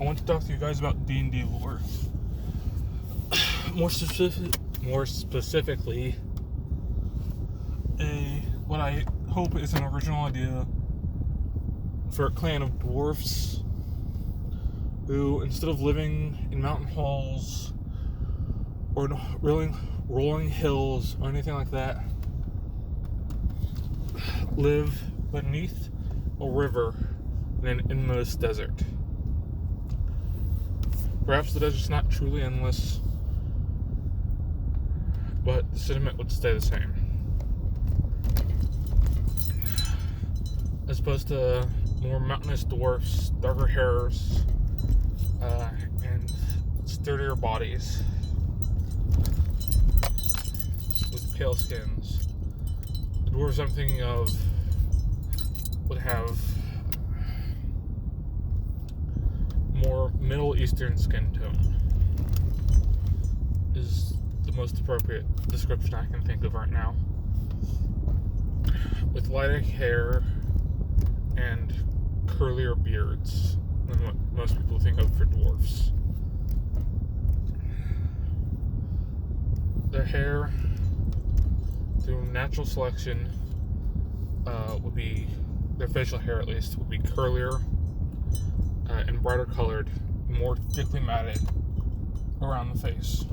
I want to talk to you guys about D&D lore. More specifically, what I hope is an original idea for a clan of dwarfs who, instead of living in mountain halls or rolling hills or anything like that, live beneath a river in an endless desert. Perhaps the desert's not truly endless, but the sentiment would stay the same. As opposed to more mountainous dwarfs, darker hairs, and sturdier bodies with pale skins. The dwarves I'm thinking of would have more Middle Eastern skin tone, is the most appropriate description I can think of right now. With lighter hair and curlier beards than what most people think of for dwarfs. Their hair, through natural selection, would be, their facial hair at least, would be curlier and brighter colored, more thickly matted around the face.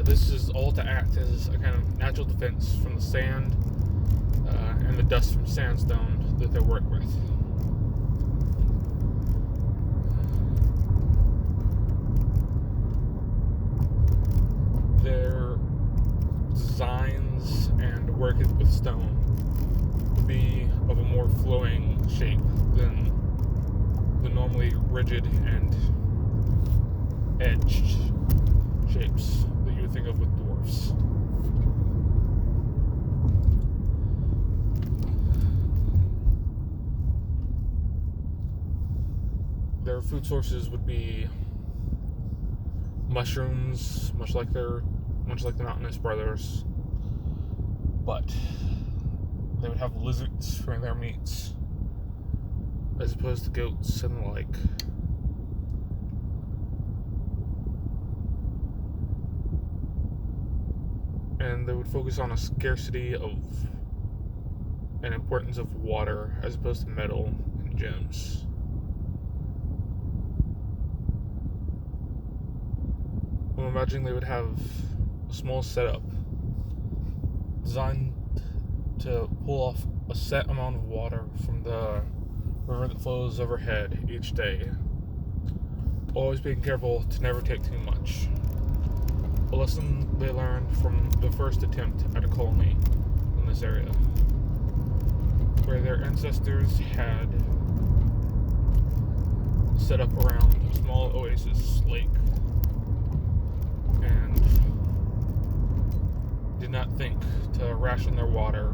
This is all to act as a kind of natural defense from the sand and the dust from sandstone that they work with. Their designs and work with stone would be of a more flowing shape than the normally rigid and edged shapes that you would think of with dwarfs. Their food sources would be mushrooms, much like the mountainous brothers, but they would have lizards for their meats, as opposed to goats and the like. And they would focus on a scarcity of and importance of water as opposed to metal and gems. I'm imagining they would have a small setup designed to pull off a set amount of water from the river that flows overhead each day, always being careful to never take too much. A lesson they learned from the first attempt at a colony in this area, where their ancestors had set up around a small oasis lake and did not think to ration their water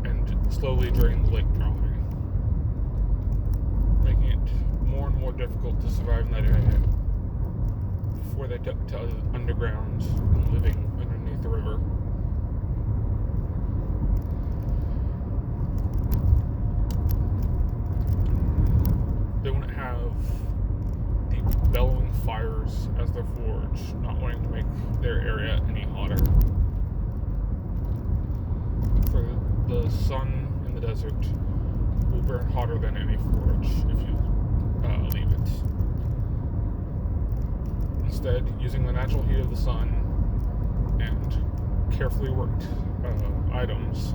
and slowly drain the lake dry, making it more and more difficult to survive in that area before they took to underground and living underneath the river. They wouldn't have deep bellowing fires as their forge, not wanting to make their area any hotter. For the sun in the desert will burn hotter than any forge if you leave it. Instead, using the natural heat of the sun and carefully worked items,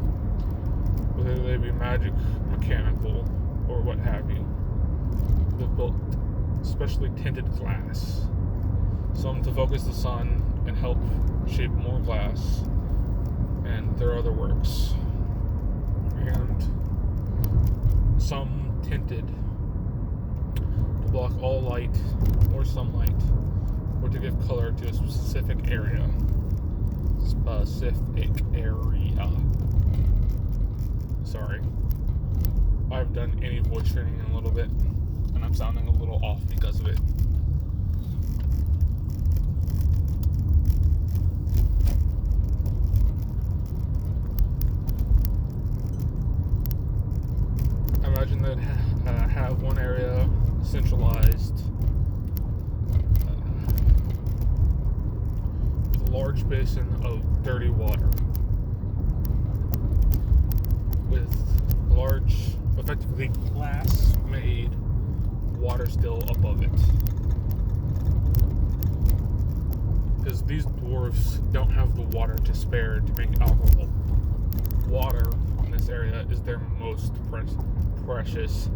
whether they be magic, mechanical, or what have you, they've built specially tinted glass, some to focus the sun and help shape more glass and their other works, and some tinted to block all light or sunlight, or to give color to a specific area. Sorry. I've done any voice training in a little bit, and I'm sounding a little off because of it. they'd have one area centralized with a large basin of dirty water with large, effectively glass-made water still above it. Because these dwarves don't have the water to spare to make alcohol. Water in this area is their most precious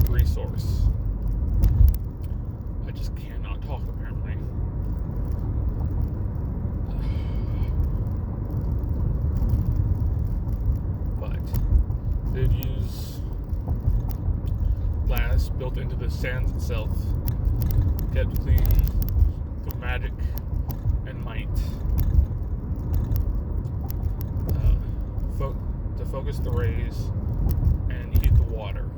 resource. I just cannot talk, apparently. But they'd use glass built into the sands itself, kept clean through magic and might, to focus the rays and heat the water,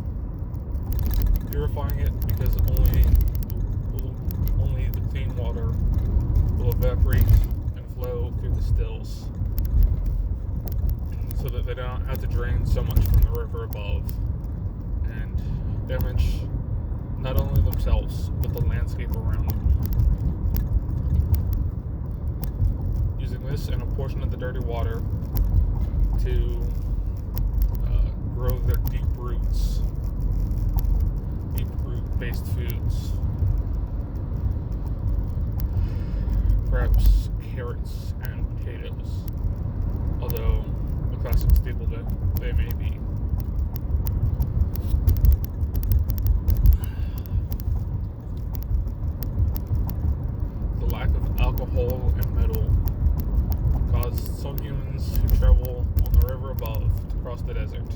purifying it because only the clean water will evaporate and flow through the stills, so that they don't have to drain so much from the river above and damage not only themselves but the landscape around them. Using this and a portion of the dirty water to grow their deep root based foods, perhaps carrots and potatoes, although a classic staple they may be. The lack of alcohol and metal caused some humans who travel on the river above to cross the desert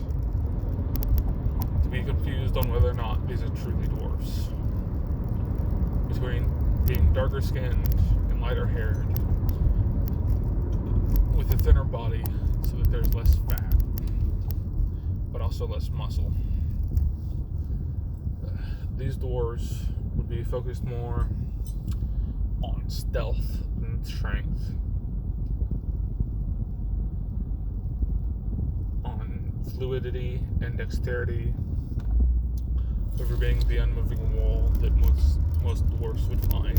to be confused on whether or not these are truly dwarfs, between being darker skinned and lighter haired with a thinner body so that there's less fat but also less muscle. These dwarves would be focused more on stealth and strength, on fluidity and dexterity over being the unmoving wall that most dwarfs would find.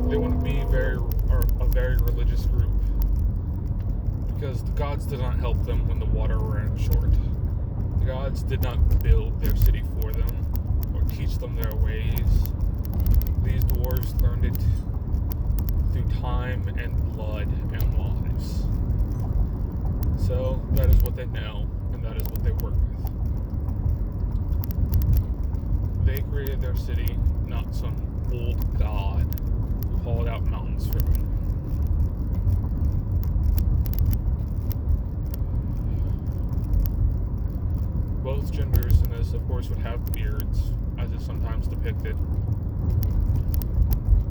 They wouldn't be a very religious group, because the gods did not help them when the water ran short. The gods did not build their city for them or teach them their ways. These dwarves learned it through time and blood and lives. So that is what they know, and that is what they work with. They created their city, not some old god who hauled out mountains for them. Both genders in this, of course, would have beards, as is sometimes depicted,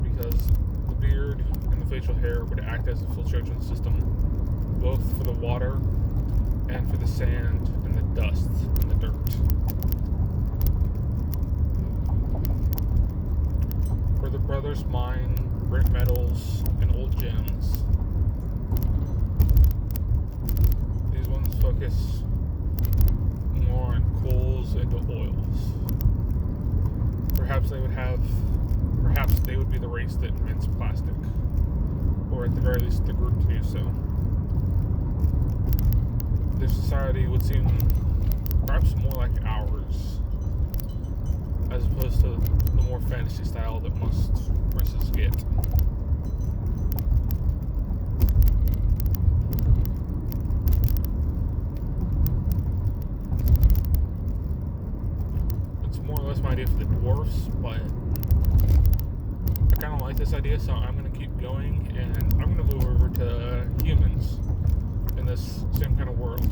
because the beard and the facial hair would act as a filtration system, both for the water and for the sand and the dust and the dirt. Where the brothers mine great metals and old gems, these ones focus more on coals and oils. Perhaps they would be the race that invents plastic, or at the very least the group to do so. Their society would seem perhaps more like ours, as opposed to the more fantasy style that most races get. It's more or less my idea for the dwarfs, but I kind of like this idea, so I'm going to keep going, and I'm going to move over to humans in this same kind of world.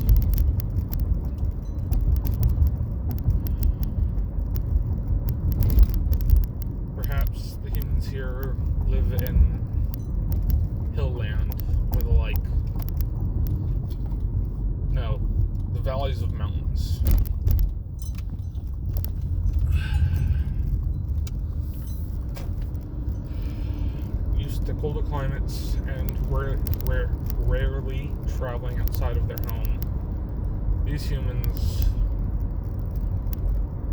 Perhaps the humans here live in hill land, or the valleys of mountains. to colder climates and rarely traveling outside of their home, these humans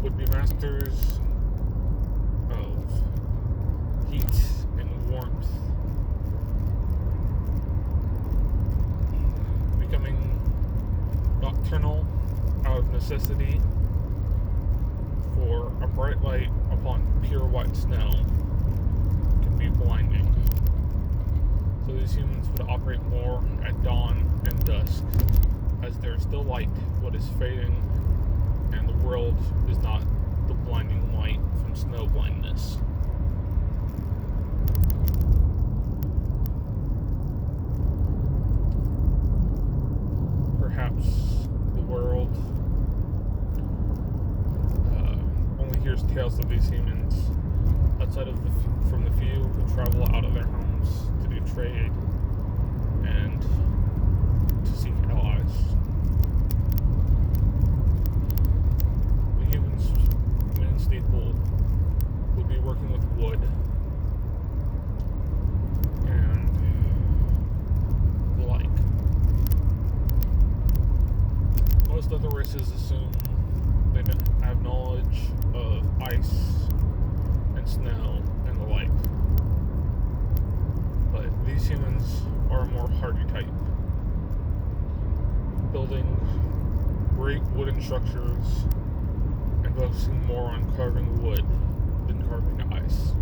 would be masters of heat and warmth, becoming nocturnal out of necessity, for a bright light upon pure white snow can be blinding. So these humans would operate more at dawn and dusk, as there is still light what is fading, and the world is not the blinding light from snow blindness. Perhaps the world only hears tales of these humans outside of from the few who travel out of their homes to do trade and to seek allies. The humans' main staple would be working with wood and the like. Most other races assume they have knowledge of ice and snow and the like, but these humans are a more hardy type, building great wooden structures and focusing more on carving wood than carving ice.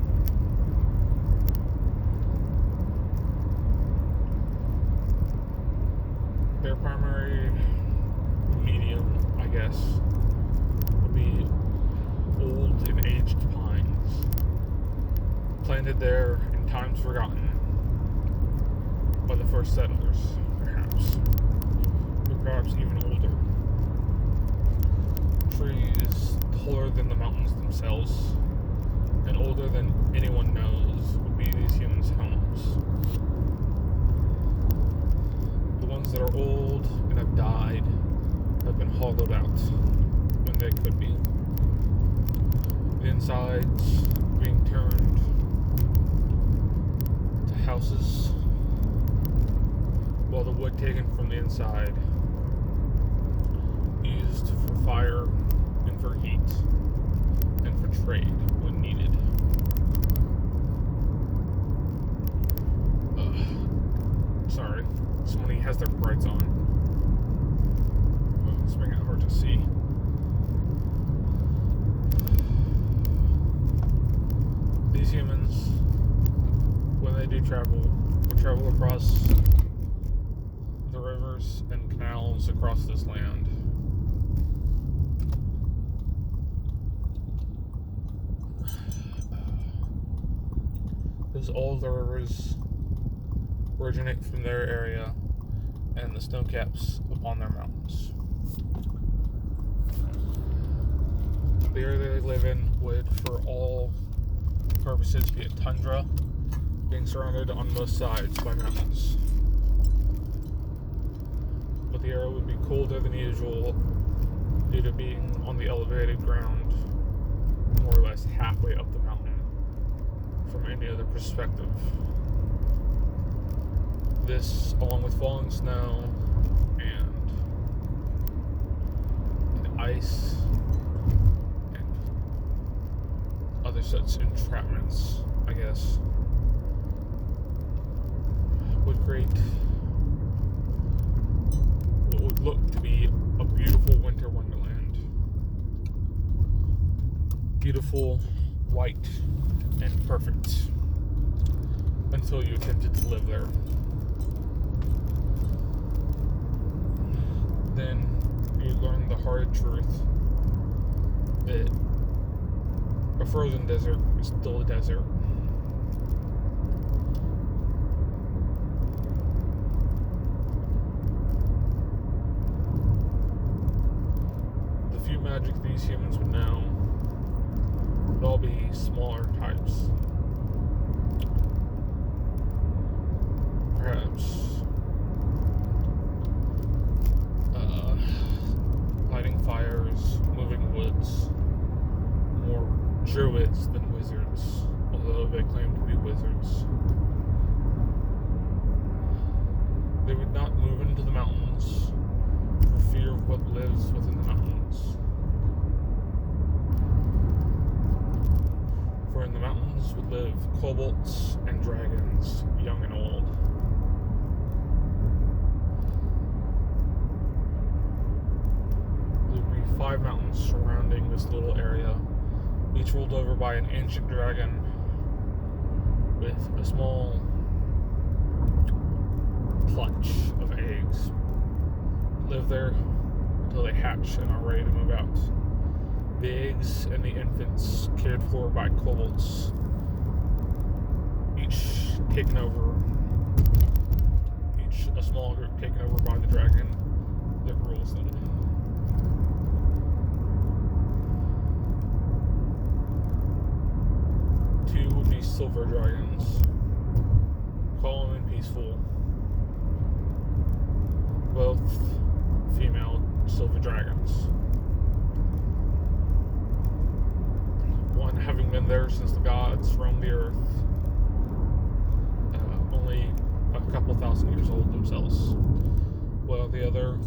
Their primary medium, I guess, would be old and aged pines, planted there in times forgotten by the first settlers, perhaps, or perhaps even older. Trees taller than the mountains themselves, and older than anyone knows, would be these humans' homes. The ones that are old and have died have been hollowed out when they could be. The insides being turned to houses, while the wood taken from the inside used for fire and for heat and for trade when needed. Sorry, somebody has their brights on. It's making it hard to see. These humans, when they do travel, will travel across the rivers and canals across this land. Because all of the rivers originate from their area and the snow caps upon their mountains. The area they live in would, for all purposes, be a tundra, being surrounded on most sides by mountains. But the area would be colder than usual due to being on the elevated ground, more or less halfway up the mountain from any other perspective. This, along with falling snow and ice and other such entrapments, I guess, would create what would look to be a beautiful winter wonderland. Beautiful, white, and perfect until you attempted to live there. Then you learn the hard truth that a frozen desert is still a desert. The few magic these humans would know would all be smaller types. Perhaps lighting fires, moving woods, more druids than wizards, although they claim to be wizards. they would not move into the mountains for fear of what lives within the mountains. For in the mountains would live kobolds and dragons, young and old. There would be 5 mountains surrounding this little area, each ruled over by an ancient dragon with a small clutch of eggs. Live there until they hatch and are ready to move out. The eggs and the infants cared for by kobolds, each taken over, each a small group taken over by the dragon that rules them. Two would be silver dragons, calm and peaceful, both female silver dragons. One having been there since the gods roamed the earth, only a couple thousand years old themselves, while the other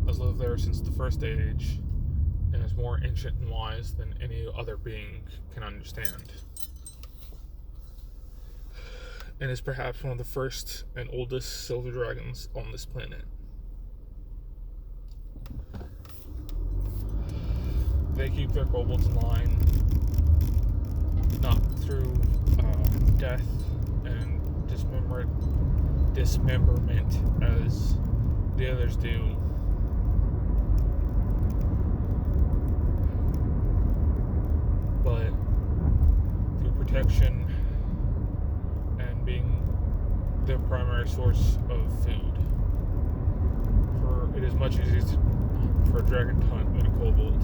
has lived there since the first age and is more ancient and wise than any other being can understand, and is perhaps one of the first and oldest silver dragons on this planet. They keep their kobolds in line, not through death and dismemberment as the others do, but through protection and being their primary source of food. For it is much easier for a dragon to hunt than a kobold.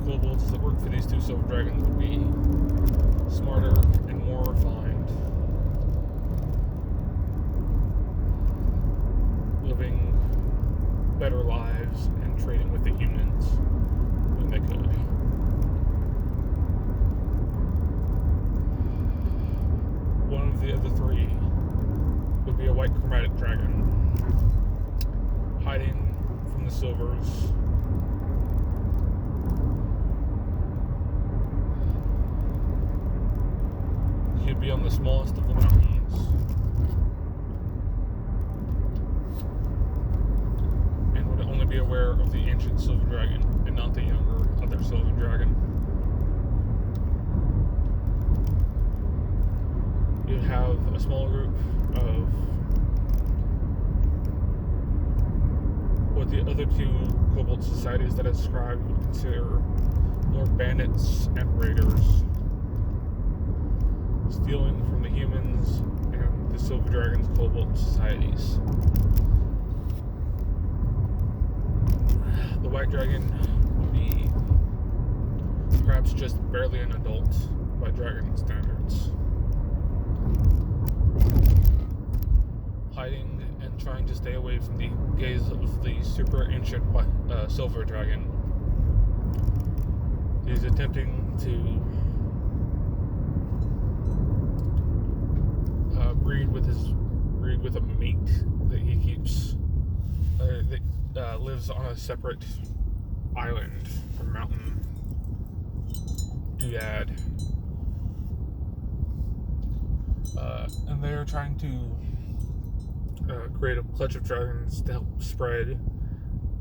Kobolds that work for these 2 silver dragons would be smarter and more refined, living better lives and trading with the humans when they could. One of the other 3 would be a white chromatic dragon, hiding from the silvers. He'd be on the smallest of the mountains, and would only be aware of the ancient silver dragon and not the younger other silver dragon. You'd have a small group of what the other 2 kobold societies that I described would consider more bandits and raiders, stealing from the humans and the silver dragons' kobold societies. The white dragon would be perhaps just barely an adult by dragon standards, hiding and trying to stay away from the gaze of the super ancient silver dragon. He's attempting to breed with a mate that he keeps that lives on a separate island or mountain duad, and they're trying to create a clutch of dragons to help spread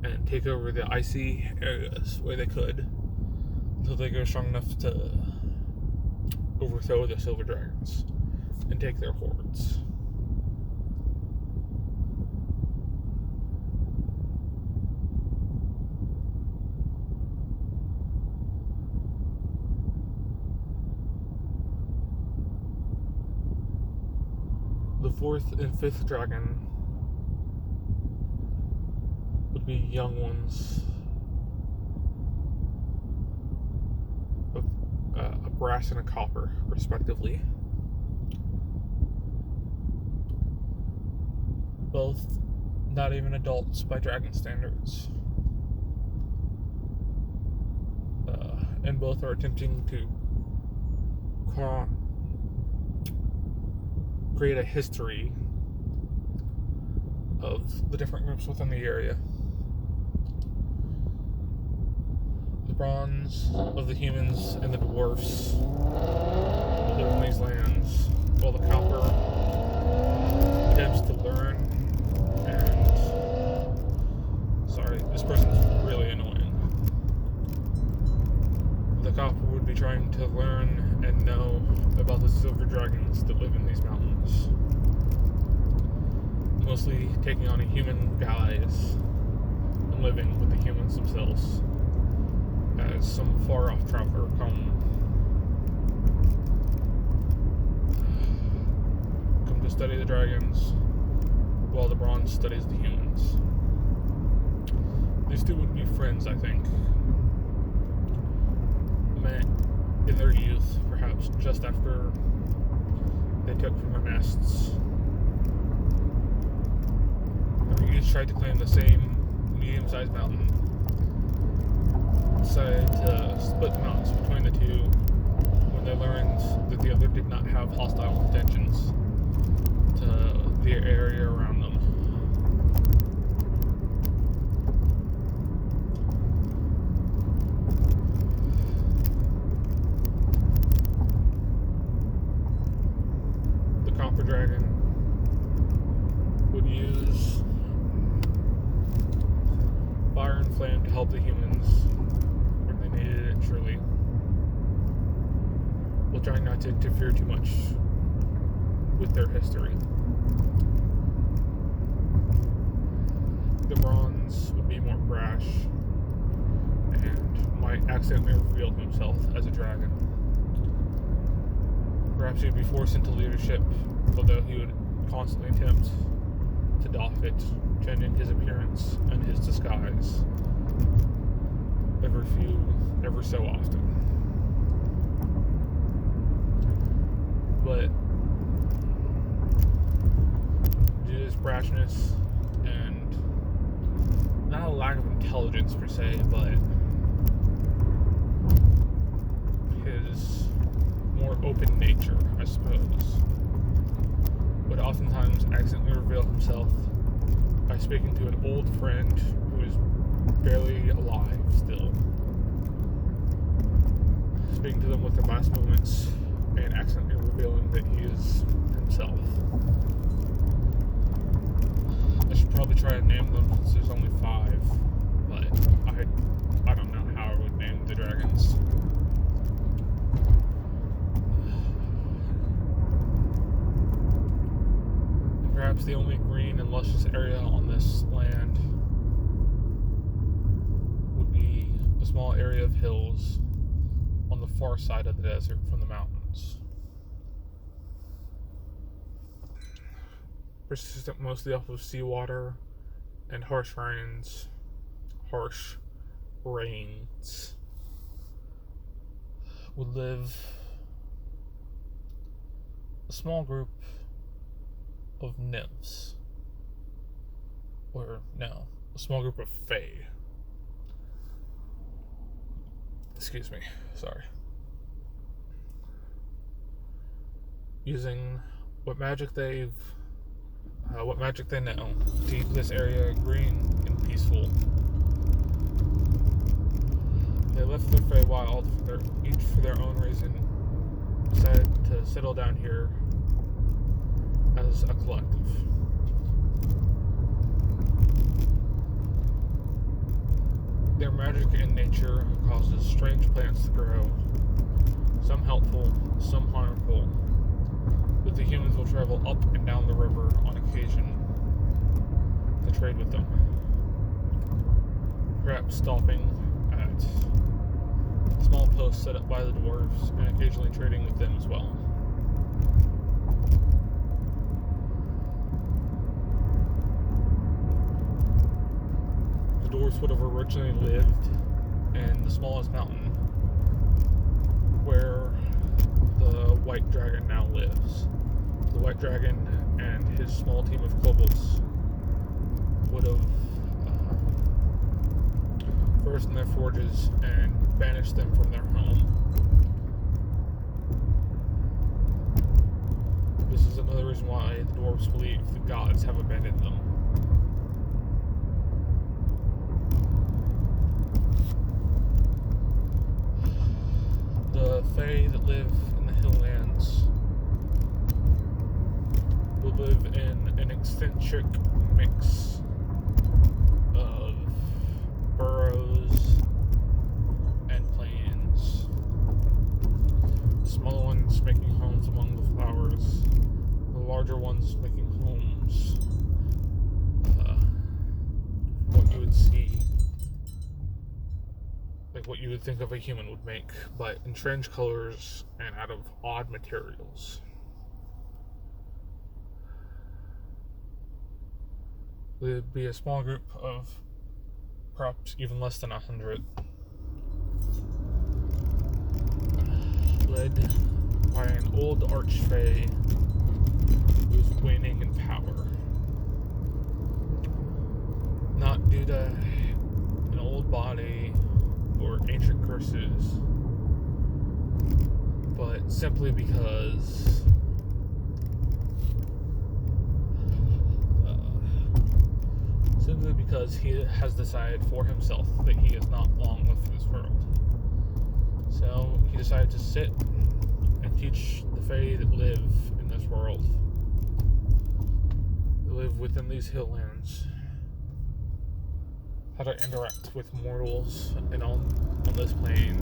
and take over the icy areas where they could until they go strong enough to overthrow the silver dragons and take their hordes. The 4th and 5th dragon would be young ones of a brass and a copper, respectively. Both not even adults by dragon standards. And both are attempting to create a history of the different groups within the area. The bronze of the humans and the dwarfs that live in these lands, while the copper attempts to learn and... Sorry, this person's really annoying. The copper would be trying to learn and know about the silver dragons that live in these mountains. Mostly taking on a human guise and living with the humans themselves as some far-off traveler come to study the dragons while the bronze studies the humans. These two would be friends, I think. Met in their youth, perhaps just after they took from their nests. They each tried to claim the same medium-sized mountain. Decided to split the mountains between the two when they learned that the other did not have hostile intentions to the area around them. The copper dragon would use fire and flame to help the humans where they needed it, surely, while trying not to interfere too much with their history. The bronze would be more brash and might accidentally reveal himself as a dragon. Perhaps he would be forced into leadership, although he would constantly attempt to doff it, changing his appearance and his disguise ever so often. But due to his brashness and not a lack of intelligence per se, but his more open nature, I suppose, would oftentimes accidentally reveal himself by speaking to an old friend who is barely alive still. Speaking to them with their last moments and accidentally revealing that he is himself. I should probably try to name them since there's only 5, but I don't know how I would name the dragons. And perhaps the only green and luscious area on this land would be a small area of hills on the far side of the desert from the mountains. Persistent mostly off of seawater and harsh rains, would live a small group of nymphs. A small group of fae. Excuse me, sorry. Using what magic they know to keep this area green and peaceful. They left the Feywild each for their own reason, decided to settle down here as a collective. Their magic in nature causes strange plants to grow, some helpful, some harmful, but the humans will travel up and down the river on occasion to trade with them. Perhaps stopping at small posts set up by the dwarves and occasionally trading with them as well. The dwarves would have originally lived in the smallest mountain where the white dragon now lives. The white dragon and his small team of kobolds would have burst in their forges and banished them from their home. This is another reason why the dwarves believe the gods have abandoned them. The Fae that live in the Hilllands will live in an eccentric mix of burrows and plains. Small ones making homes among the flowers, the larger ones making homes. What you would see, like what you would think of a human would make, but in strange colors and out of odd materials. There'd be a small group of perhaps even less than 100, led by an old archfey who's waning in power. Not due to an old body or ancient curses, but simply because he has decided for himself that he is not long with this world. So he decided to sit and teach the Fae that live in this world, that live within these Hilllands, how to interact with mortals and on this plane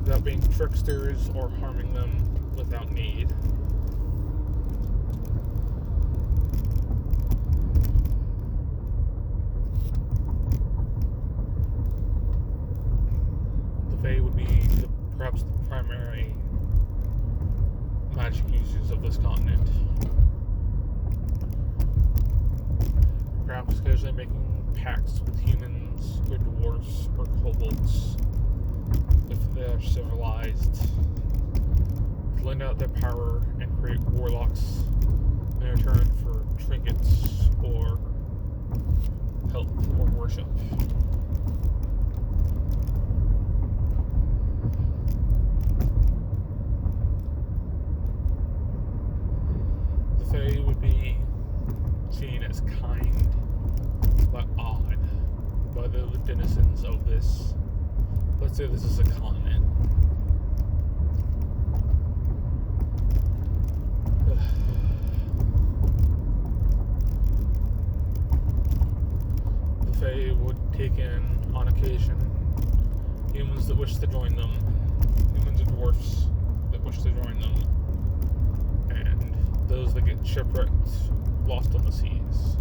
without being tricksters or harming them without need. The Fae would be perhaps the primary magic users of this continent. Perhaps occasionally making pacts with humans or dwarves or kobolds if they are civilized, to lend out their power and create warlocks in return for trinkets or help or worship. The Fae would be seen as kind but odd by the denizens of this. Let's say this is a continent. The Fae would take in, on occasion, humans that wish to join them, humans and dwarfs that wish to join them, and those that get shipwrecked, lost on the seas.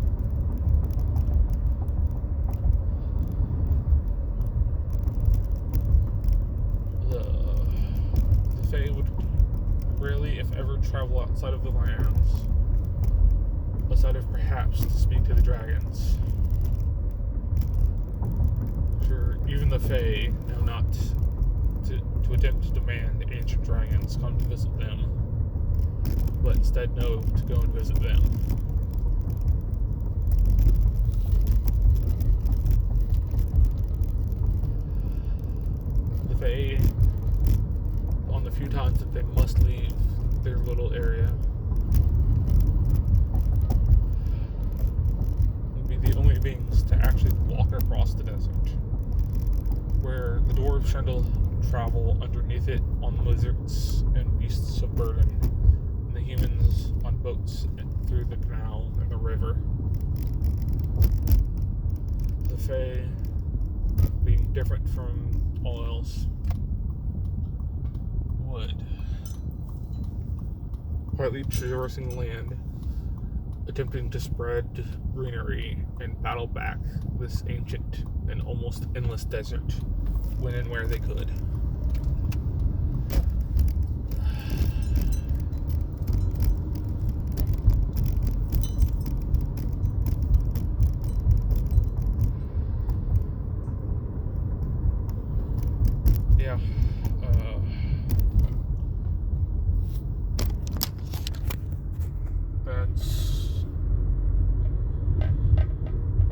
The Fae would rarely, if ever, travel outside of the lands, aside of perhaps to speak to the dragons. Sure, even the Fae know not to attempt to demand ancient dragons come to visit them, but instead know to go and visit them. The Fae, on the few times that they must leave their little area, would be the only beings to actually walk across the desert, where the dwarves tend to travel underneath it on lizards and beasts of burden, and the humans on boats through the canal and the river. The Fae, being different from all else, would, partly traversing the land, attempting to spread greenery and battle back this ancient and almost endless desert when and where they could. Yeah.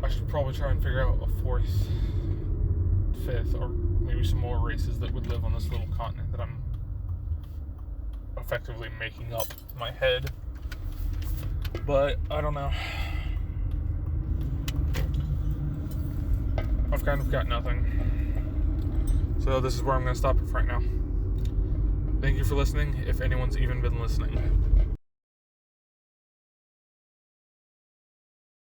I should probably try and figure out a fourth, fifth, or maybe some more races that would live on this little continent that I'm effectively making up in my head But I don't know. I've kind of got nothing. So this is where I'm going to stop it for right now. Thank you for listening, if anyone's even been listening.